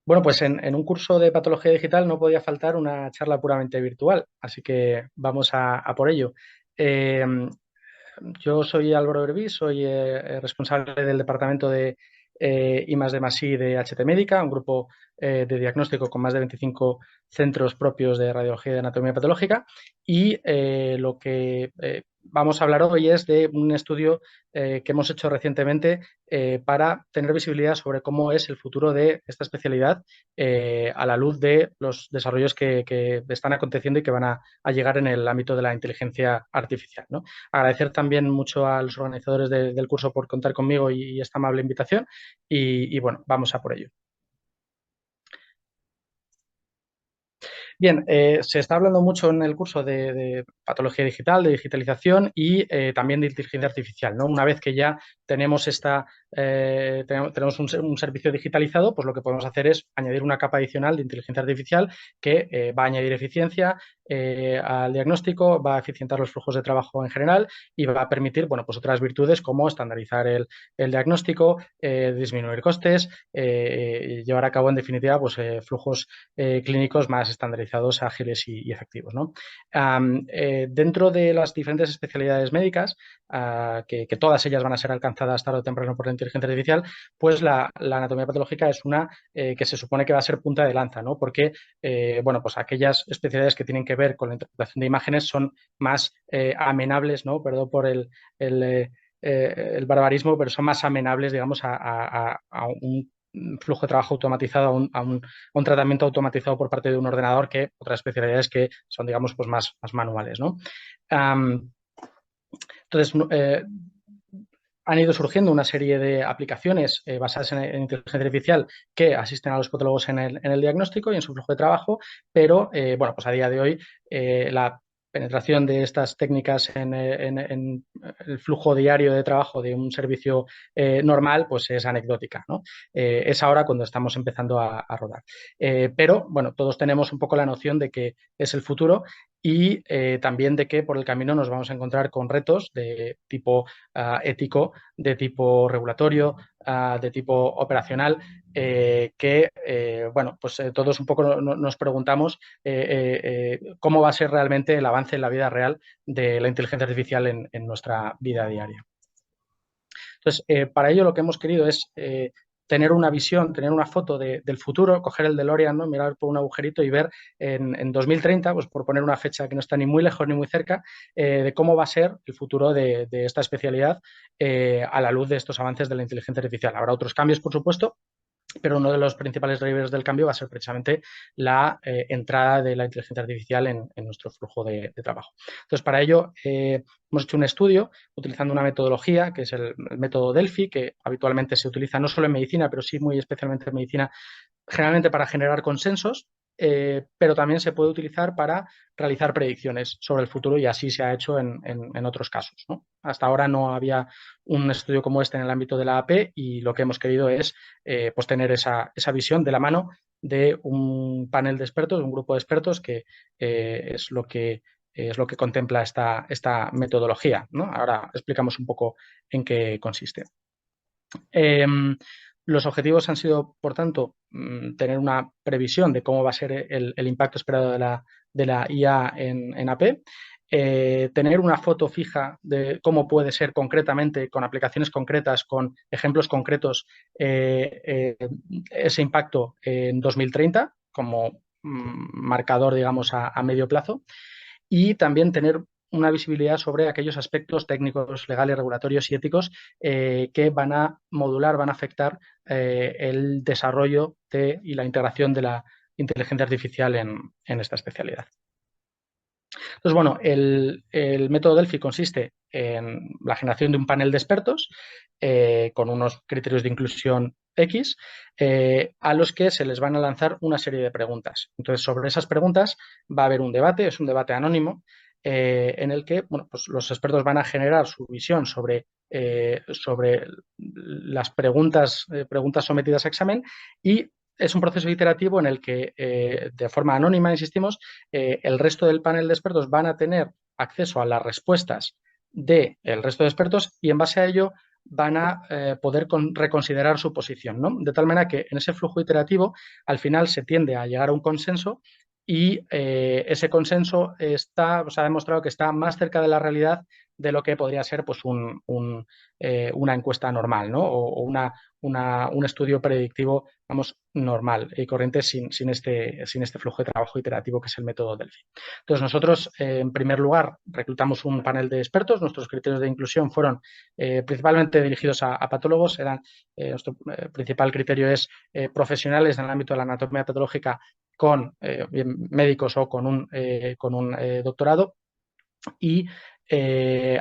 Bueno, pues en un curso de patología digital no podía faltar una charla puramente virtual, así que vamos a por ello. Eh, yo soy Álvaro Herbí, soy responsable del departamento de I+D+I de HT Médica, un grupo de diagnóstico con más de 25 centros propios de radiología y de anatomía patológica. Y lo que vamos a hablar hoy es de un estudio que hemos hecho recientemente para tener visibilidad sobre cómo es el futuro de esta especialidad a la luz de los desarrollos que están aconteciendo y que van a llegar en el ámbito de la inteligencia artificial, ¿no? Agradecer también mucho a los organizadores del curso por contar conmigo y esta amable invitación y bueno, vamos a por ello. Bien, se está hablando mucho en el curso de patología digital, de digitalización y también de inteligencia artificial, ¿no? Una vez que ya tenemos tenemos un servicio digitalizado, pues lo que podemos hacer es añadir una capa adicional de inteligencia artificial que va a añadir eficiencia al diagnóstico, va a eficientar los flujos de trabajo en general y va a permitir, bueno, pues otras virtudes como estandarizar el diagnóstico, disminuir costes, llevar a cabo en definitiva pues, flujos clínicos más estandarizados, ágiles y efectivos, ¿no? Dentro de las diferentes especialidades médicas, que todas ellas van a ser alcanzadas tarde o temprano por la inteligencia artificial, pues la anatomía patológica es una que se supone que va a ser punta de lanza, ¿no? Porque, bueno, pues aquellas especialidades que tienen que ver con la interpretación de imágenes son más amenables, ¿no? Perdón por el barbarismo, pero son más amenables, digamos, a un flujo de trabajo automatizado, a un tratamiento automatizado por parte de un ordenador que otras especialidades que son, digamos, pues más manuales, ¿no? Um, entonces, han ido surgiendo una serie de aplicaciones basadas en inteligencia artificial que asisten a los patólogos en el diagnóstico y en su flujo de trabajo, pero bueno, pues a día de hoy la penetración de estas técnicas en el flujo diario de trabajo de un servicio normal, pues es anecdótica, ¿no? Es ahora cuando estamos empezando a rodar. Pero bueno, todos tenemos un poco la noción de que es el futuro y también de que por el camino nos vamos a encontrar con retos de tipo ético, de tipo regulatorio, de tipo operacional, bueno, pues todos un poco nos preguntamos cómo va a ser realmente el avance en la vida real de la inteligencia artificial en nuestra vida diaria. Entonces, para ello lo que hemos querido es tener una visión, tener una foto del futuro, coger el DeLorean, ¿no? Mirar por un agujerito y ver en 2030, pues por poner una fecha que no está ni muy lejos ni muy cerca, de cómo va a ser el futuro de esta especialidad a la luz de estos avances de la inteligencia artificial. Habrá otros cambios, por supuesto, pero uno de los principales drivers del cambio va a ser precisamente la entrada de la inteligencia artificial en nuestro flujo de trabajo. Entonces, para ello hemos hecho un estudio utilizando una metodología que es el método Delphi, que habitualmente se utiliza no solo en medicina, pero sí muy especialmente en medicina, generalmente para generar consensos, pero también se puede utilizar para realizar predicciones sobre el futuro y así se ha hecho en otros casos, ¿no? Hasta ahora no había un estudio como este en el ámbito de la AP y lo que hemos querido es pues tener esa visión de la mano de un panel de expertos, un grupo de expertos que es lo que contempla esta metodología, ¿no? Ahora explicamos un poco en qué consiste. Eh, los objetivos han sido, por tanto, tener una previsión de cómo va a ser el impacto esperado de la IA en AP, tener una foto fija de cómo puede ser concretamente, con aplicaciones concretas, con ejemplos concretos, ese impacto en 2030 como marcador, digamos, a medio plazo y también tener una visibilidad sobre aquellos aspectos técnicos, legales, regulatorios y éticos que van a modular, van a afectar el desarrollo y la integración de la inteligencia artificial en esta especialidad. Entonces, bueno, el método Delphi consiste en la generación de un panel de expertos con unos criterios de inclusión X, a los que se les van a lanzar una serie de preguntas. Entonces, sobre esas preguntas va a haber un debate, es un debate anónimo, en el que bueno, pues los expertos van a generar su visión sobre las preguntas sometidas a examen y es un proceso iterativo en el que, de forma anónima, insistimos, el resto del panel de expertos van a tener acceso a las respuestas del resto de expertos y en base a ello van a poder reconsiderar su posición, ¿no? De tal manera que en ese flujo iterativo al final se tiende a llegar a un consenso y ese consenso se ha demostrado que está más cerca de la realidad de lo que podría ser pues, una encuesta normal, ¿no? O un estudio predictivo, vamos, normal y corriente sin este flujo de trabajo iterativo que es el método Delphi. Entonces, nosotros, en primer lugar, reclutamos un panel de expertos. Nuestros criterios de inclusión fueron principalmente dirigidos a patólogos. Nuestro principal criterio es profesionales en el ámbito de la anatomía patológica con médicos o con un doctorado y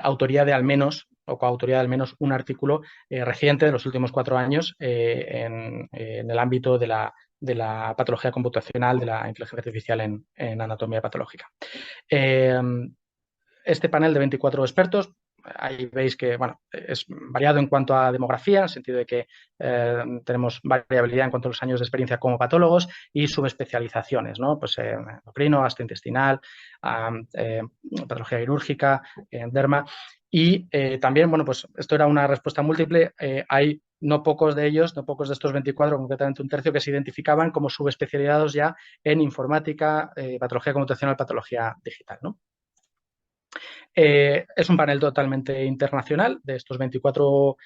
autoría de al menos o coautoría de al menos un artículo reciente de los últimos 4 años en el ámbito de la patología computacional, de la inteligencia artificial en anatomía patológica. Este panel de 24 expertos, ahí veis que bueno, es variado en cuanto a demografía, en el sentido de que tenemos variabilidad en cuanto a los años de experiencia como patólogos y subespecializaciones, ¿no? Pues endocrino, gastrointestinal, patología quirúrgica, derma. Y también, bueno, pues esto era una respuesta múltiple. Hay no pocos de ellos, no pocos de estos 24, concretamente un tercio, que se identificaban como subespecializados ya en informática, patología computacional, patología digital, ¿no? Es un panel totalmente internacional. De estos 24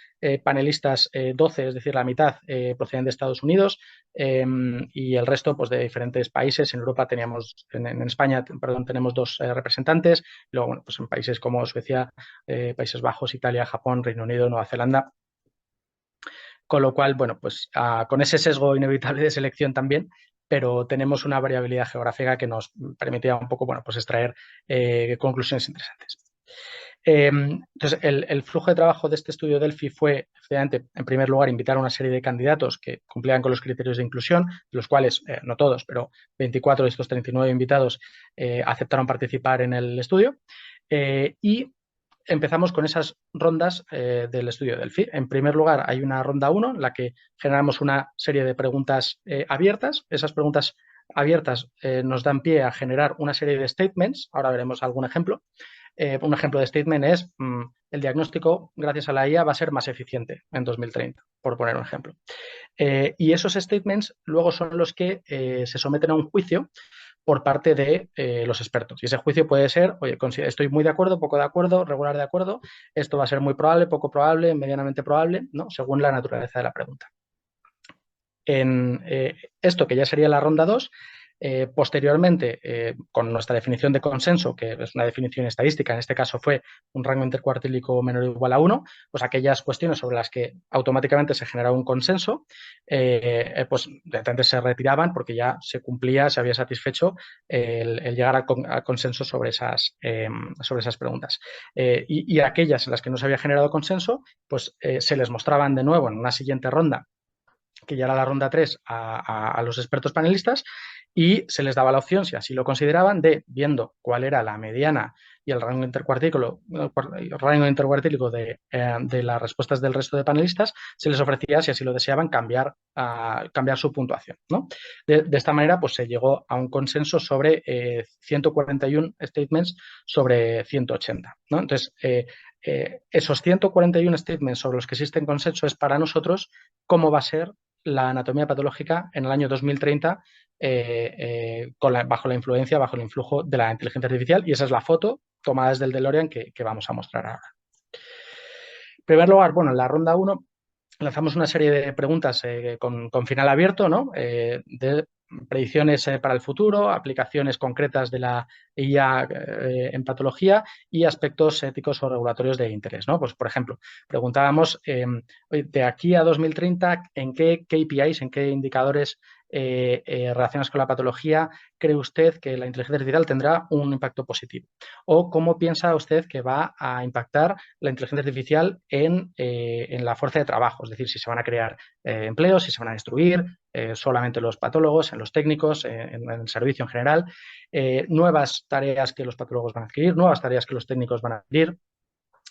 panelistas, 12, es decir, la mitad, proceden de Estados Unidos y el resto pues, de diferentes países. En Europa en España, perdón, tenemos 2 representantes. Luego, bueno, pues en países como Suecia, Países Bajos, Italia, Japón, Reino Unido, Nueva Zelanda. Con lo cual, bueno, pues con ese sesgo inevitable de selección también, pero tenemos una variabilidad geográfica que nos permitía un poco, bueno, pues extraer conclusiones interesantes. Entonces, el flujo de trabajo de este estudio Delphi fue, efectivamente, en primer lugar, invitar a una serie de candidatos que cumplían con los criterios de inclusión, de los cuales, no todos, pero 24 de estos 39 invitados aceptaron participar en el estudio. Y empezamos con esas rondas del estudio Delphi. En primer lugar, hay una ronda 1 en la que generamos una serie de preguntas abiertas. Esas preguntas abiertas nos dan pie a generar una serie de statements. Ahora veremos algún ejemplo. Un ejemplo de statement es el diagnóstico, gracias a la IA, va a ser más eficiente en 2030, por poner un ejemplo. Y esos statements luego son los que se someten a un juicio por parte de los expertos. Y ese juicio puede ser, oye, estoy muy de acuerdo, poco de acuerdo, regular de acuerdo, esto va a ser muy probable, poco probable, medianamente probable, ¿no? Según la naturaleza de la pregunta. En esto, que ya sería la ronda 2, posteriormente, con nuestra definición de consenso, que es una definición estadística, en este caso fue un rango intercuartílico menor o igual a 1, pues aquellas cuestiones sobre las que automáticamente se generaba un consenso, pues de repente se retiraban porque ya se cumplía, se había satisfecho el llegar al consenso sobre esas preguntas. Y aquellas en las que no se había generado consenso, pues se les mostraban de nuevo en una siguiente ronda, que ya era la ronda 3, a los expertos panelistas y se les daba la opción, si así lo consideraban, de, viendo cuál era la mediana y el rango intercuartílico de las respuestas del resto de panelistas, se les ofrecía, si así lo deseaban, cambiar su puntuación, ¿no? De esta manera, pues se llegó a un consenso sobre 141 statements sobre 180, ¿no? Entonces, esos 141 statements sobre los que existe consenso es para nosotros cómo va a ser la anatomía patológica en el año 2030 bajo la influencia, bajo el influjo de la inteligencia artificial, y esa es la foto tomada desde el DeLorean que vamos a mostrar ahora. En primer lugar, bueno, en la ronda 1 lanzamos una serie de preguntas con final abierto, ¿no? De predicciones para el futuro, aplicaciones concretas de la IA en patología y aspectos éticos o regulatorios de interés, ¿no? Pues, por ejemplo, preguntábamos de aquí a 2030, ¿en qué KPIs, en qué indicadores relacionados con la patología cree usted que la inteligencia artificial tendrá un impacto positivo? ¿O cómo piensa usted que va a impactar la inteligencia artificial en la fuerza de trabajo? Es decir, si se van a crear empleos, si se van a destruir, solamente los patólogos, en los técnicos, en el servicio en general, nuevas tareas que los patólogos van a adquirir, nuevas tareas que los técnicos van a adquirir.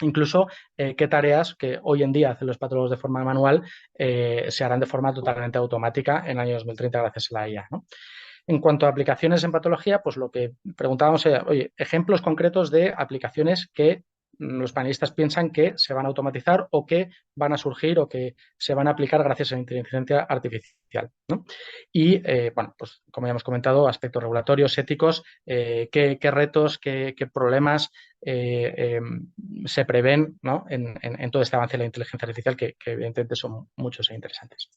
Incluso qué tareas que hoy en día hacen los patólogos de forma manual se harán de forma totalmente automática en el año 2030 gracias a la IA, ¿no? En cuanto a aplicaciones en patología, pues lo que preguntábamos era, oye, ejemplos concretos de aplicaciones que los panelistas piensan que se van a automatizar o que van a surgir o que se van a aplicar gracias a la inteligencia artificial, ¿no? Y, bueno, pues como ya hemos comentado, aspectos regulatorios, éticos, qué retos, qué problemas se prevén, ¿no? en todo este avance de la inteligencia artificial que evidentemente son muchos e interesantes.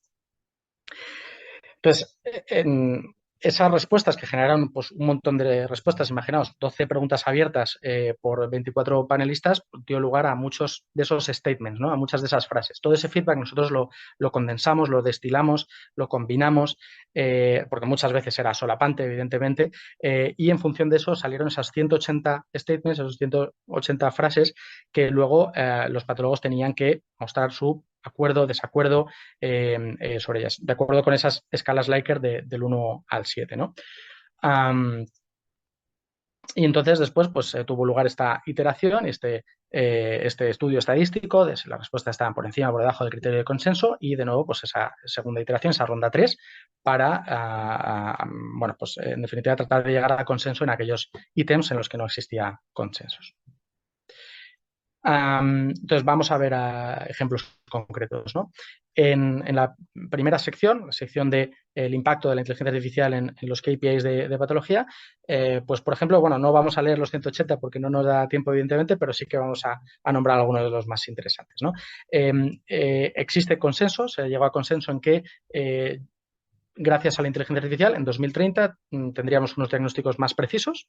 Entonces, en esas respuestas que generaron pues, un montón de respuestas, imaginaos, 12 preguntas abiertas por 24 panelistas, dio lugar a muchos de esos statements, ¿no? A muchas de esas frases. Todo ese feedback nosotros lo condensamos, lo destilamos, lo combinamos, porque muchas veces era solapante, evidentemente, y en función de eso salieron esas 180 statements, esos 180 frases que luego los patólogos tenían que mostrar su acuerdo, desacuerdo sobre ellas, de acuerdo con esas escalas Likert del 1 al 7, ¿no? Y entonces después pues tuvo lugar esta iteración, este estudio estadístico, de si las respuestas estaban por encima o por debajo del criterio de consenso y de nuevo pues esa segunda iteración, esa ronda 3, para, bueno, pues en definitiva tratar de llegar a consenso en aquellos ítems en los que no existía consensos. Entonces vamos a ver ejemplos concretos, ¿no? En la primera sección, la sección del impacto de la inteligencia artificial en los KPIs de patología, pues por ejemplo, bueno, no vamos a leer los 180 porque no nos da tiempo evidentemente, pero sí que vamos a nombrar algunos de los más interesantes, ¿no? Existe consenso, se llegó a consenso en que gracias a la inteligencia artificial en 2030 tendríamos unos diagnósticos más precisos,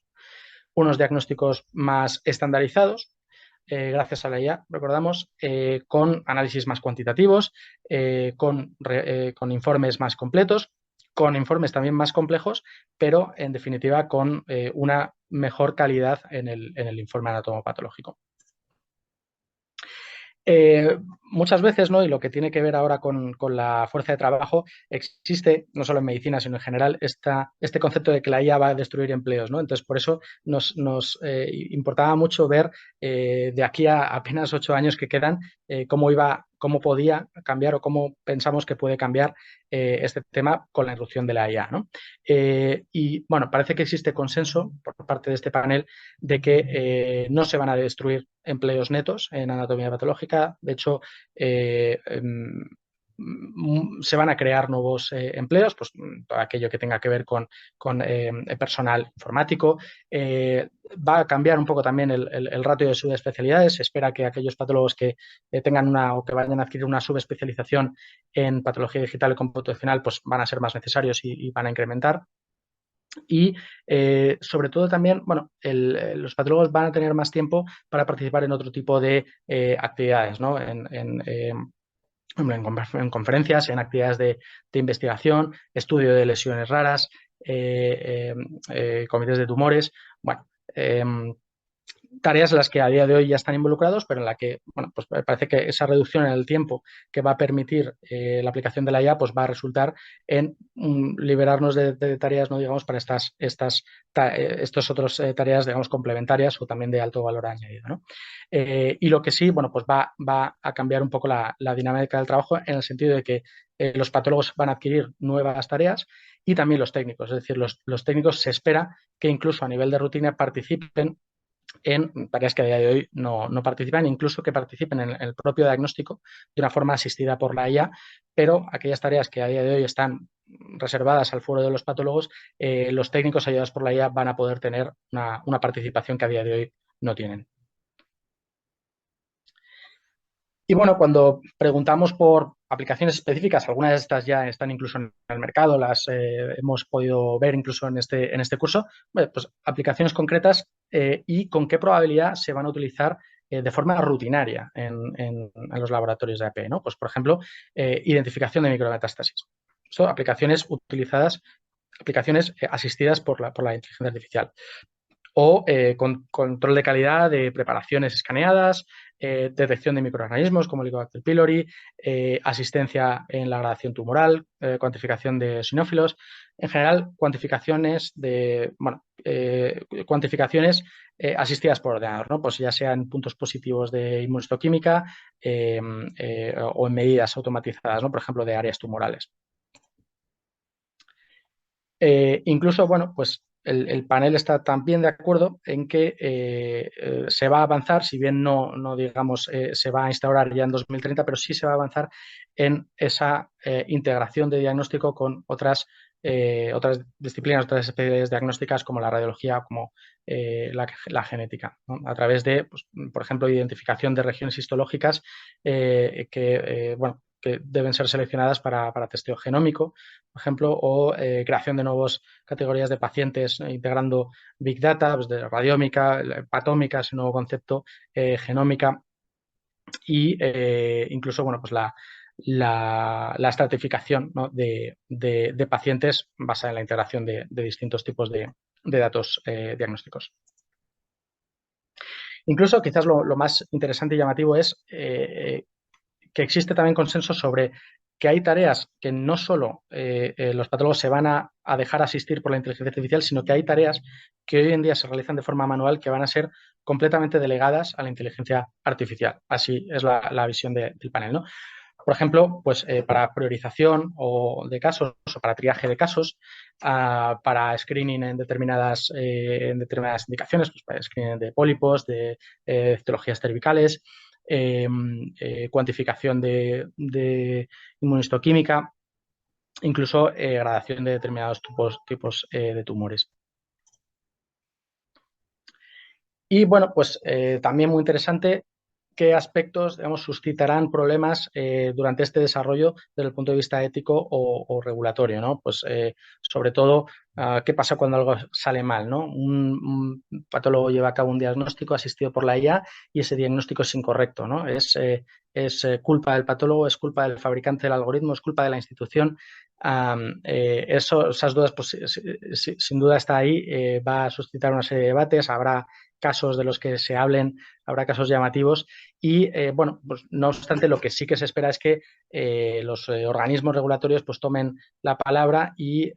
unos diagnósticos más estandarizados, gracias a la IA, recordamos, con análisis más cuantitativos, con informes más completos, con informes también más complejos, pero en definitiva con una mejor calidad en el informe anatomopatológico. Muchas veces, ¿no? Y lo que tiene que ver ahora con la fuerza de trabajo, existe, no solo en medicina, sino en general, este concepto de que la IA va a destruir empleos, ¿no? Entonces, por eso nos importaba mucho ver de aquí a apenas 8 años que quedan, cómo podía cambiar o cómo pensamos que puede cambiar este tema con la irrupción de la IA, ¿no? Y bueno, parece que existe consenso por parte de este panel de que no se van a destruir empleos netos en anatomía patológica. De hecho, se van a crear nuevos empleos, pues todo aquello que tenga que ver con personal informático. Va a cambiar un poco también el ratio de subespecialidades. Se espera que aquellos patólogos que tengan o que vayan a adquirir una subespecialización en patología digital y computacional, pues van a ser más necesarios y van a incrementar. Y sobre todo también, bueno, los patólogos van a tener más tiempo para participar en otro tipo de actividades, ¿no? En conferencias, en actividades de investigación, estudio de lesiones raras, comités de tumores. Bueno, tareas en las que a día de hoy ya están involucrados, pero en la que, bueno, pues parece que esa reducción en el tiempo que va a permitir la aplicación de la IA, pues va a resultar en liberarnos de tareas, no digamos, para estos otros tareas, digamos, complementarias o también de alto valor añadido, ¿no? Y lo que sí, bueno, pues va a cambiar un poco la dinámica del trabajo en el sentido de que los patólogos van a adquirir nuevas tareas y también los técnicos, es decir, los técnicos se espera que incluso a nivel de rutina participen en tareas que a día de hoy no participan, incluso que participen en el propio diagnóstico de una forma asistida por la IA, pero aquellas tareas que a día de hoy están reservadas al foro de los patólogos, los técnicos ayudados por la IA van a poder tener una participación que a día de hoy no tienen. Y bueno, cuando preguntamos por aplicaciones específicas, algunas de estas ya están incluso en el mercado, las hemos podido ver incluso en este curso, pues aplicaciones concretas y con qué probabilidad se van a utilizar de forma rutinaria en los laboratorios de AP, ¿no? Pues, por ejemplo, identificación de micrometástasis. Son aplicaciones utilizadas, aplicaciones asistidas por la inteligencia artificial o control de calidad de preparaciones escaneadas, detección de microorganismos como el Helicobacter pylori, asistencia en la gradación tumoral, cuantificación de sinófilos, en general cuantificaciones asistidas por ordenador, ¿no? Pues ya sean puntos positivos de inmunohistoquímica o en medidas automatizadas, ¿no? Por ejemplo, de áreas tumorales. Incluso, bueno, pues el panel está también de acuerdo en que se va a avanzar, si bien no digamos, se va a instaurar ya en 2030, pero sí se va a avanzar en esa integración de diagnóstico con otras disciplinas, otras especialidades diagnósticas como la radiología, como la genética, ¿no? A través de, pues, por ejemplo, identificación de regiones histológicas que deben ser seleccionadas para testeo genómico, por ejemplo, o creación de nuevas categorías de pacientes integrando Big Data, pues de radiómica, patómica, ese nuevo concepto, genómica y incluso, bueno, pues la estratificación, ¿no? de pacientes basada en la integración de distintos tipos de datos diagnósticos. Incluso, quizás lo más interesante y llamativo es que existe también consenso sobre que hay tareas que no solo los patólogos se van a dejar asistir por la inteligencia artificial, sino que hay tareas que hoy en día se realizan de forma manual que van a ser completamente delegadas a la inteligencia artificial. Así es la visión del panel, ¿no? Por ejemplo, pues para priorización o de casos o para triaje de casos, para screening en determinadas indicaciones, pues para screening de pólipos, de citologías cervicales, cuantificación de inmunistoquímica, incluso gradación de determinados tipos de tumores. Y bueno, pues también muy interesante qué aspectos, digamos, suscitarán problemas durante este desarrollo desde el punto de vista ético o regulatorio, ¿no? Pues sobre todo, qué pasa cuando algo sale mal, ¿no? Un patólogo lleva a cabo un diagnóstico asistido por la IA y ese diagnóstico es incorrecto, ¿no? Es culpa del patólogo, es culpa del fabricante del algoritmo, es culpa de la institución. Esas dudas, pues sin duda está ahí, va a suscitar una serie de debates, habrá casos de los que se hablen, habrá casos llamativos y, bueno, pues no obstante, lo que sí que se espera es que los organismos regulatorios pues tomen la palabra y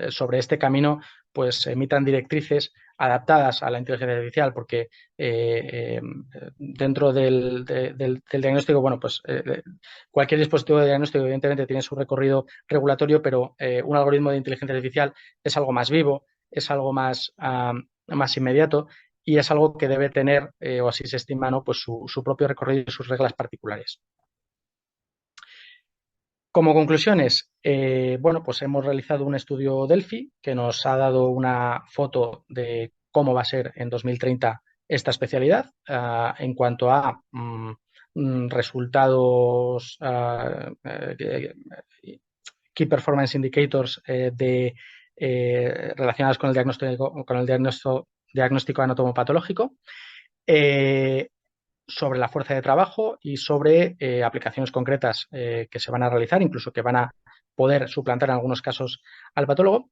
sobre este camino pues emitan directrices adaptadas a la inteligencia artificial, porque dentro del diagnóstico, bueno, pues cualquier dispositivo de diagnóstico evidentemente tiene su recorrido regulatorio, pero un algoritmo de inteligencia artificial es algo más vivo, es algo más inmediato y es algo que debe tener, o así se estima, ¿no? Pues su propio recorrido y sus reglas particulares. Como conclusiones, bueno, pues hemos realizado un estudio Delphi que nos ha dado una foto de cómo va a ser en 2030 esta especialidad en cuanto a resultados, Key Performance Indicators relacionados con el diagnóstico anatomopatológico, eh, sobre la fuerza de trabajo y sobre aplicaciones concretas que se van a realizar, incluso que van a poder suplantar en algunos casos al patólogo.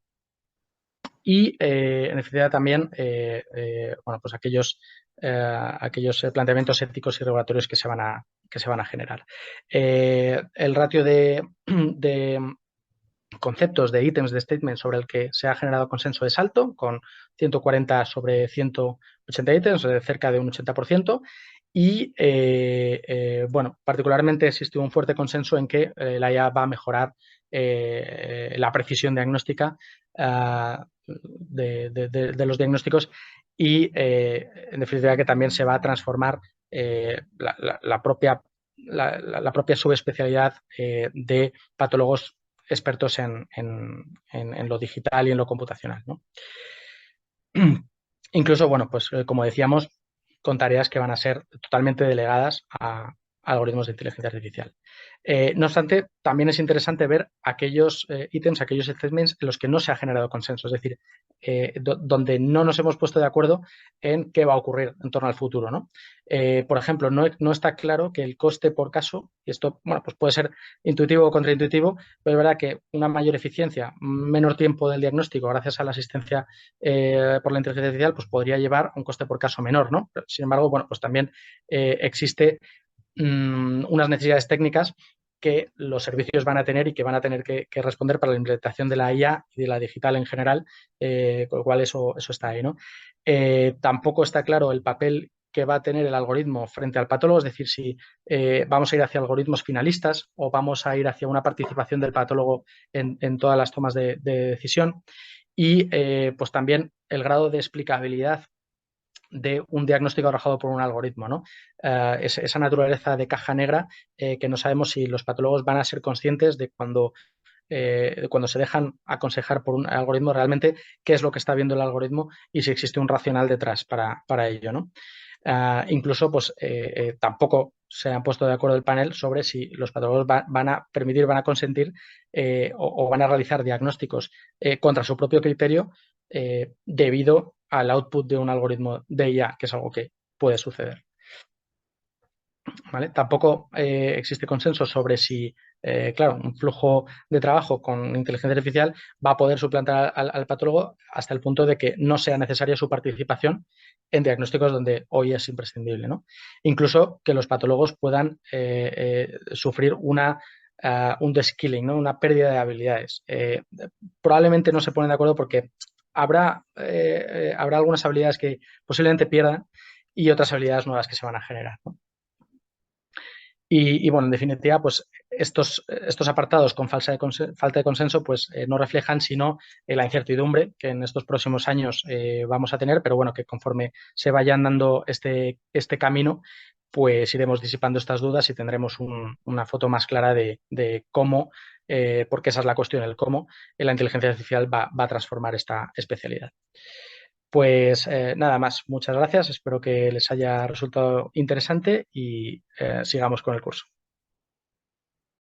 Y en definitiva también bueno, pues aquellos planteamientos éticos y regulatorios que se van a generar. El ratio de conceptos de ítems de statement sobre el que se ha generado consenso es alto, con 140 sobre 180 ítems, de cerca de un 80%. Y bueno, particularmente existe un fuerte consenso en que la IA va a mejorar la precisión diagnóstica de los diagnósticos y en definitiva que también se va a transformar la propia subespecialidad de patólogos expertos en lo digital y en lo computacional, ¿no? Incluso, bueno, pues como decíamos, con tareas que van a ser totalmente delegadas a algoritmos de inteligencia artificial. No obstante, también es interesante ver aquellos ítems, aquellos segments en los que no se ha generado consenso, es decir, donde no nos hemos puesto de acuerdo en qué va a ocurrir en torno al futuro, ¿no? Por ejemplo, no está claro que el coste por caso, y esto, bueno, pues puede ser intuitivo o contraintuitivo, pero es verdad que una mayor eficiencia, menor tiempo del diagnóstico gracias a la asistencia por la inteligencia artificial, pues podría llevar a un coste por caso menor, ¿no? Pero, sin embargo, bueno, pues también existe unas necesidades técnicas que los servicios van a tener y que van a tener que responder para la implementación de la IA y de la digital en general, con lo cual eso está ahí, ¿no? Tampoco está claro el papel que va a tener el algoritmo frente al patólogo, es decir, si vamos a ir hacia algoritmos finalistas o vamos a ir hacia una participación del patólogo en todas las tomas de decisión. y pues también el grado de explicabilidad de un diagnóstico arrojado por un algoritmo, ¿no? Esa naturaleza de caja negra que no sabemos si los patólogos van a ser conscientes de cuando se dejan aconsejar por un algoritmo realmente qué es lo que está viendo el algoritmo y si existe un racional detrás para ello, ¿no? Incluso, pues tampoco se han puesto de acuerdo el panel sobre si los patólogos van a permitir, van a consentir o van a realizar diagnósticos contra su propio criterio debido al output de un algoritmo de IA, que es algo que puede suceder. ¿Vale? Tampoco existe consenso sobre si, claro, un flujo de trabajo con inteligencia artificial va a poder suplantar al patólogo hasta el punto de que no sea necesaria su participación en diagnósticos donde hoy es imprescindible, ¿no? Incluso que los patólogos puedan sufrir un deskilling, ¿no? Una pérdida de habilidades. Probablemente no se ponen de acuerdo porque habrá algunas habilidades que posiblemente pierdan y otras habilidades nuevas que se van a generar, ¿no? Bueno, en definitiva, pues estos apartados con falta de consenso, pues no reflejan sino la incertidumbre que en estos próximos años vamos a tener, pero bueno, que conforme se vayan dando este camino, pues iremos disipando estas dudas y tendremos una foto más clara de cómo, porque esa es la cuestión, el cómo la inteligencia artificial va a transformar esta especialidad. Pues nada más, muchas gracias, espero que les haya resultado interesante y sigamos con el curso.